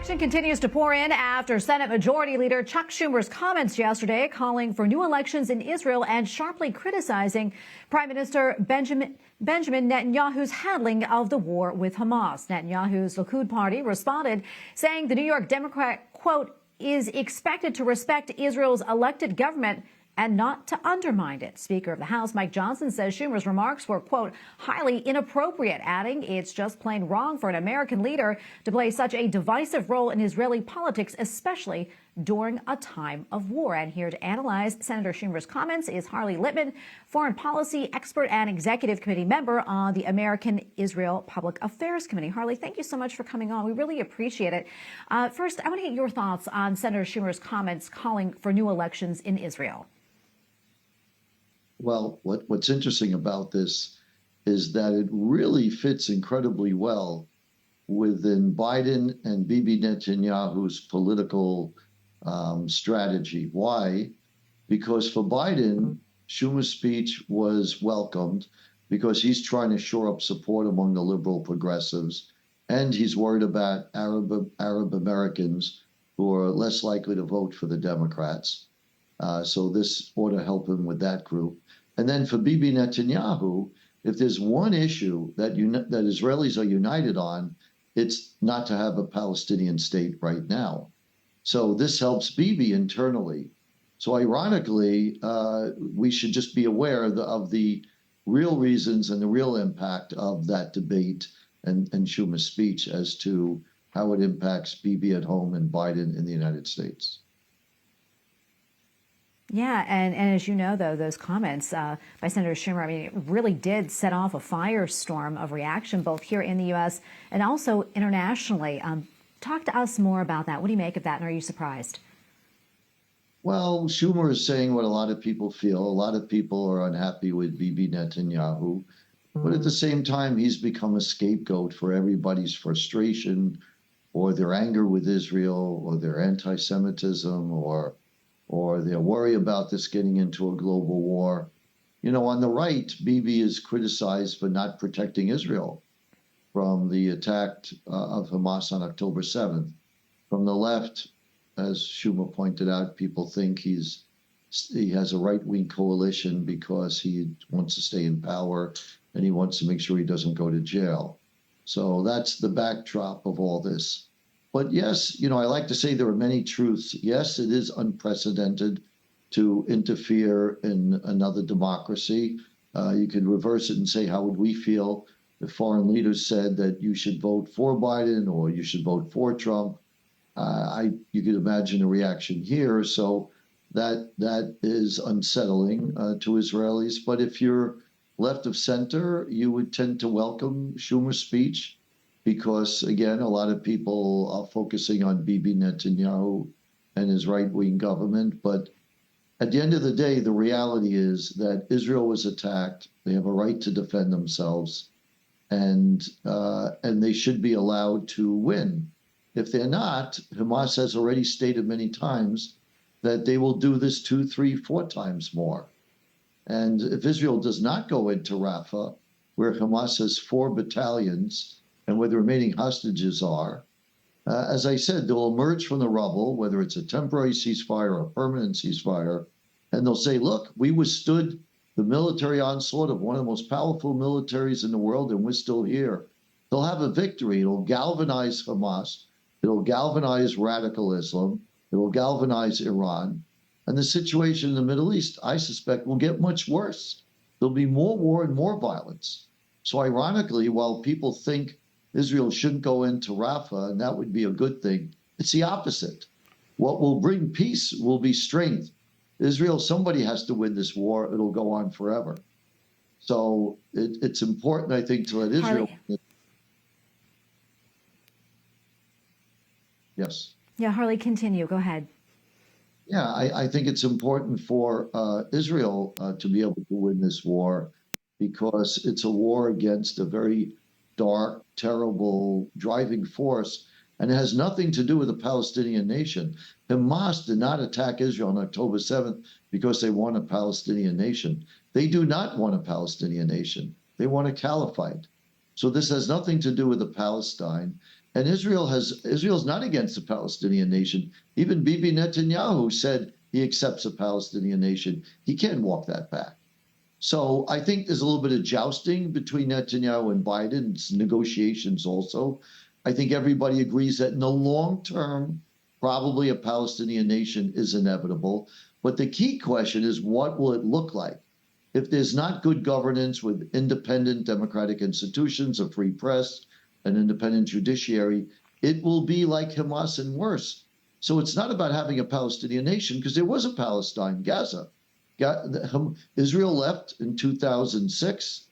Reaction continues to pour in after Senate Majority Leader Chuck Schumer's comments yesterday calling for new elections in Israel and sharply criticizing Prime Minister Benjamin Netanyahu's handling of the war with Hamas. Netanyahu's Likud party responded, saying the New York Democrat, quote, is expected to respect Israel's elected government and not to undermine it. Speaker of the House Mike Johnson says Schumer's remarks were, quote, highly inappropriate, adding it's just plain wrong for an American leader to play such a divisive role in Israeli politics, especially during a time of war. And here to analyze Senator Schumer's comments is Harley Lippman, foreign policy expert and executive committee member on the American Israel Public Affairs Committee. Harley, thank you so much for coming on. We really appreciate it. First, I want to get your thoughts on Senator Schumer's comments calling for new elections in Israel. Well, what's interesting about this is that it really fits incredibly well within Biden and Bibi Netanyahu's political strategy. Why? Because for Biden, Schumer's speech was welcomed because he's trying to shore up support among the liberal progressives, and he's worried about Arab Americans who are less likely to vote for the Democrats. So this ought to help him with that group. And then for Bibi Netanyahu, if there's one issue that Israelis are united on, it's not to have a Palestinian state right now. So this helps Bibi internally. So ironically, we should just be aware of the real reasons and the real impact of that debate and Schumer's speech as to how it impacts Bibi at home and Biden in the United States. Yeah, and as you know, though, those comments by Senator Schumer, I mean, it really did set off a firestorm of reaction, both here in the U.S. and also internationally. Talk to us more about that. What do you make of that, and are you surprised? Well, Schumer is saying what a lot of people feel. A lot of people are unhappy with Bibi Netanyahu, but at the same time, he's become a scapegoat for everybody's frustration or their anger with Israel or their anti-Semitism or their worry about this getting into a global war. You know, on the right, Bibi is criticized for not protecting Israel from the attack of Hamas on October 7th. From the left, as Schumer pointed out, people think he has a right-wing coalition because he wants to stay in power and he wants to make sure he doesn't go to jail. So that's the backdrop of all this. But yes, you know, I like to say there are many truths. Yes, it is unprecedented to interfere in another democracy. You could reverse it and say, how would we feel if foreign leaders said that you should vote for Biden or you should vote for Trump? You could imagine a reaction here. So that is unsettling to Israelis. But if you're left of center, you would tend to welcome Schumer's speech, because, again, a lot of people are focusing on Bibi Netanyahu and his right-wing government. But at the end of the day, the reality is that Israel was attacked. They have a right to defend themselves, and they should be allowed to win. If they're not, Hamas has already stated many times that they will do this 2, 3, 4 times more. And if Israel does not go into Rafah, where Hamas has 4 battalions, and where the remaining hostages are, as I said, they'll emerge from the rubble, whether it's a temporary ceasefire or a permanent ceasefire, and they'll say, look, we withstood the military onslaught of one of the most powerful militaries in the world, and we're still here. They'll have a victory. It'll galvanize Hamas. It'll galvanize radical Islam. It will galvanize Iran. And the situation in the Middle East, I suspect, will get much worse. There'll be more war and more violence. So ironically, while people think Israel shouldn't go into Rafah, and that would be a good thing, it's the opposite. What will bring peace will be strength. Israel, somebody has to win this war. It'll go on forever. So it's important, I think, to let Israel... Harley. Yes. Yeah, Harley, continue. Go ahead. Yeah, I think it's important for Israel to be able to win this war, because it's a war against a very dark, terrible driving force, and it has nothing to do with the Palestinian nation. Hamas did not attack Israel on October 7th because they want a Palestinian nation. They do not want a Palestinian nation. They want a caliphate. So this has nothing to do with the Palestine. And Israel's not against the Palestinian nation. Even Bibi Netanyahu said he accepts a Palestinian nation. He can't walk that back. So I think there's a little bit of jousting between Netanyahu and Biden. It's negotiations also. I think everybody agrees that in the long term, probably a Palestinian nation is inevitable. But the key question is, what will it look like? If there's not good governance with independent democratic institutions, a free press, an independent judiciary, it will be like Hamas and worse. So it's not about having a Palestinian nation, because there was a Palestine, Gaza. Israel left in 2006.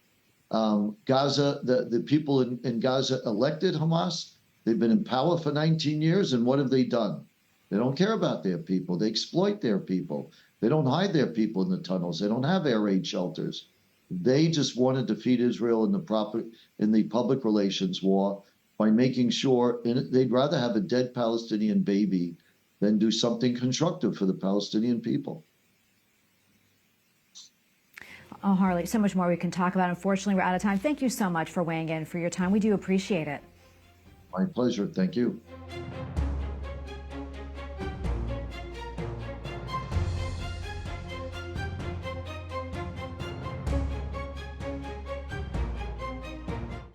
Gaza, the people in Gaza elected Hamas. They've been in power for 19 years, and what have they done? They don't care about their people. They exploit their people. They don't hide their people in the tunnels. They don't have air raid shelters. They just want to defeat Israel in the public relations war by making sure they'd rather have a dead Palestinian baby than do something constructive for the Palestinian people. Oh, Harley, so much more we can talk about. Unfortunately, we're out of time. Thank you so much for weighing in, for your time. We do appreciate it. My pleasure. Thank you.